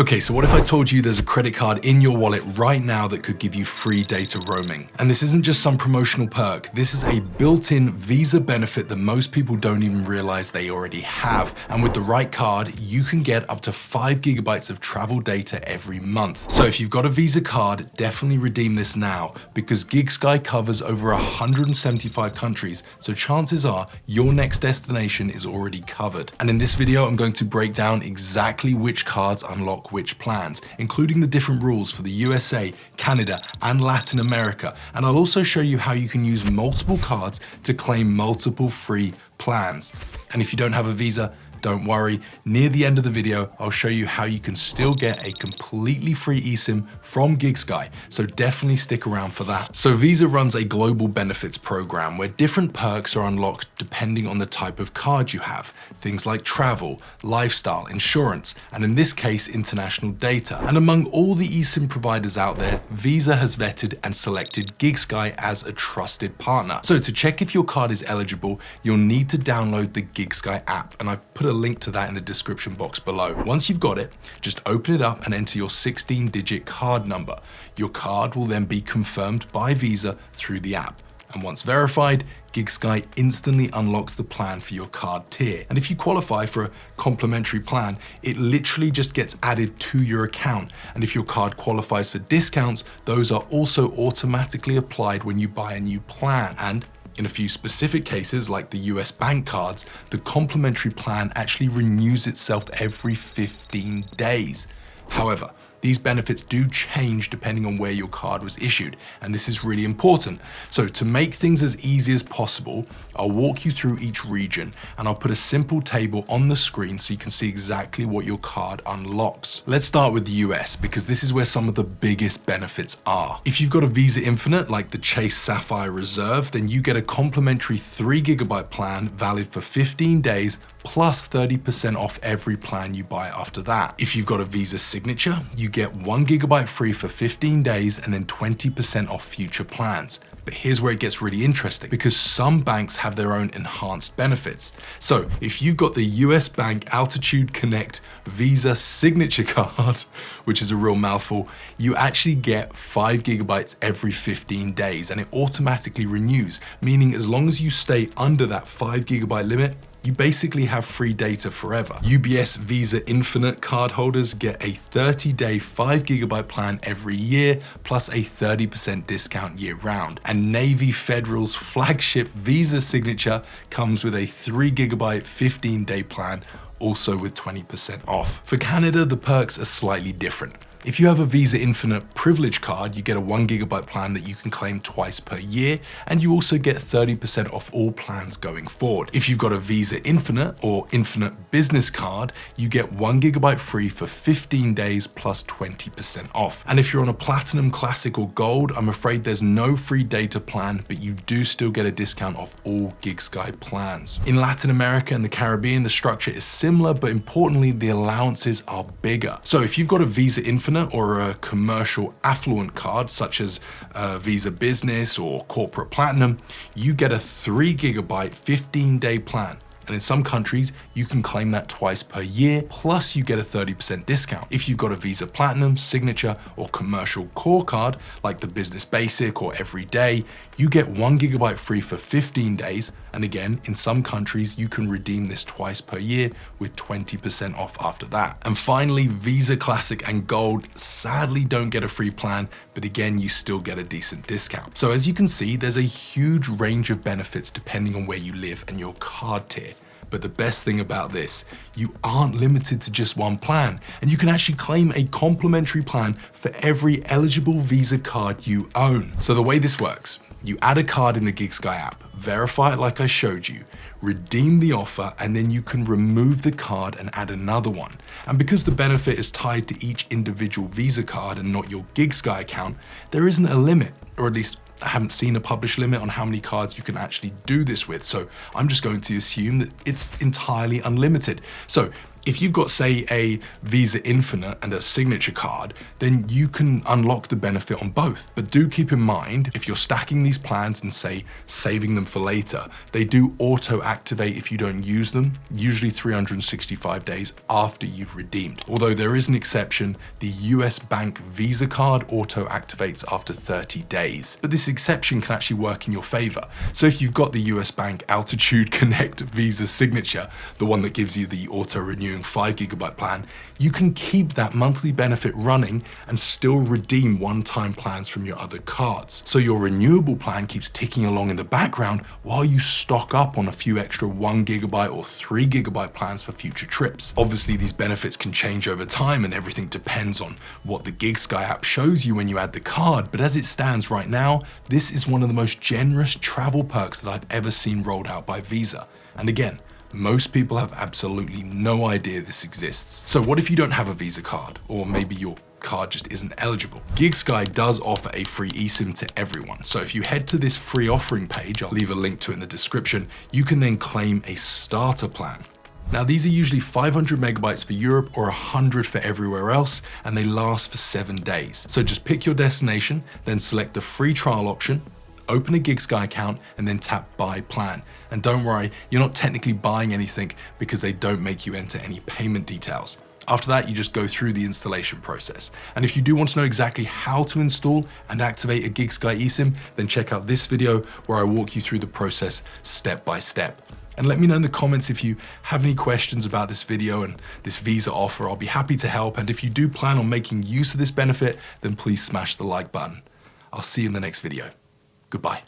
Okay, so what if I told you there's a credit card in your wallet right now that could give you free data roaming? And this isn't just some promotional perk, this is a built-in Visa benefit that most people don't even realize they already have. And with the right card, you can get up to 5 gigabytes of travel data every month. So if you've got a Visa card, definitely redeem this now, because GigSky covers over 175 countries, so chances are your next destination is already covered. And in this video, I'm going to break down exactly which cards unlock which plans, including the different rules for the USA, Canada, and Latin America. And I'll also show you how you can use multiple cards to claim multiple free plans. And if you don't have a Visa, don't worry, near the end of the video, I'll show you how you can still get a completely free eSIM from GigSky, so definitely stick around for that. So Visa runs a global benefits program where different perks are unlocked depending on the type of card you have. Things like travel, lifestyle, insurance, and in this case, international data. And among all the eSIM providers out there, Visa has vetted and selected GigSky as a trusted partner. So to check if your card is eligible, you'll need to download the GigSky app, and I've put a link to that in the description box below. Once you've got it, just open it up and enter your 16-digit card number. Your card will then be confirmed by Visa through the app. And once verified, GigSky instantly unlocks the plan for your card tier. And if you qualify for a complimentary plan, it literally just gets added to your account. And if your card qualifies for discounts, those are also automatically applied when you buy a new plan. And in a few specific cases, like the US bank cards, the complimentary plan actually renews itself every 15 days. However, these benefits do change depending on where your card was issued, and this is really important. So to make things as easy as possible, I'll walk you through each region, and I'll put a simple table on the screen so you can see exactly what your card unlocks. Let's start with the US, because this is where some of the biggest benefits are. If you've got a Visa Infinite, like the Chase Sapphire Reserve, then you get a complimentary 3 gigabyte plan valid for 15 days, plus 30% off every plan you buy after that. If you've got a Visa Signature, you get 1 gigabyte free for 15 days and then 20% off future plans. But here's where it gets really interesting, because some banks have their own enhanced benefits. So if you've got the US Bank Altitude Connect Visa Signature card, which is a real mouthful, you actually get 5 gigabytes every 15 days and it automatically renews, meaning as long as you stay under that 5 gigabyte limit, you basically have free data forever. UBS Visa Infinite cardholders get a 30-day 5 gigabyte plan every year, plus a 30% discount year round. And Navy Federal's flagship Visa Signature comes with a 3 gigabyte 15-day plan, also with 20% off. For Canada, the perks are slightly different. If you have a Visa Infinite Privilege card, you get a 1 gigabyte plan that you can claim twice per year, and you also get 30% off all plans going forward. If you've got a Visa Infinite or Infinite Business card, you get 1 gigabyte free for 15 days plus 20% off. And if you're on a Platinum, Classic, or Gold, I'm afraid there's no free data plan, but you do still get a discount off all GigSky plans. In Latin America and the Caribbean, the structure is similar, but importantly, the allowances are bigger. So if you've got a Visa Infinite or a commercial affluent card such as Visa Business or Corporate Platinum, you get a 3 gigabyte 15-day plan. And in some countries, you can claim that twice per year, plus you get a 30% discount. If you've got a Visa Platinum, Signature, or Commercial Core card, like the Business Basic or Everyday, you get 1 gigabyte free for 15 days. And again, in some countries, you can redeem this twice per year with 20% off after that. And finally, Visa Classic and Gold sadly don't get a free plan, but again, you still get a decent discount. So as you can see, there's a huge range of benefits depending on where you live and your card tier. But the best thing about this, you aren't limited to just one plan, and you can actually claim a complimentary plan for every eligible Visa card you own. So the way this works, you add a card in the GigSky app, verify it like I showed you, redeem the offer, and then you can remove the card and add another one. And because the benefit is tied to each individual Visa card and not your GigSky account, there isn't a limit, or at least I haven't seen a published limit on how many cards you can actually do this with, so I'm just going to assume that it's entirely unlimited. So If you've got, say, a Visa Infinite and a signature card, then you can unlock the benefit on both. But do keep in mind, if you're stacking these plans and, say, saving them for later, they do auto-activate if you don't use them, usually 365 days after you've redeemed. Although there is an exception, the US Bank Visa card auto-activates after 30 days. But this exception can actually work in your favor. So if you've got the US Bank Altitude Connect Visa signature, the one that gives you the auto-renewing 5 GB plan, you can keep that monthly benefit running and still redeem one-time plans from your other cards. So your renewable plan keeps ticking along in the background while you stock up on a few extra 1 GB or 3 GB plans for future trips. Obviously, these benefits can change over time and everything depends on what the GigSky app shows you when you add the card, but as it stands right now, this is one of the most generous travel perks that I've ever seen rolled out by Visa. And again, most people have absolutely no idea this exists. So what if you don't have a Visa card, or maybe your card just isn't eligible? GigSky does offer a free eSIM to everyone. So if you head to this free offering page, I'll leave a link to it in the description, you can then claim a starter plan. Now these are usually 500 megabytes for Europe or 100 for everywhere else, and they last for 7 days. So just pick your destination, then select the free trial option, open a GigSky account, and then tap buy plan. And don't worry, you're not technically buying anything because they don't make you enter any payment details. After that, you just go through the installation process. And if you do want to know exactly how to install and activate a GigSky eSIM, then check out this video where I walk you through the process step by step. And let me know in the comments if you have any questions about this video and this Visa offer. I'll be happy to help. And if you do plan on making use of this benefit, then please smash the like button. I'll see you in the next video. Goodbye.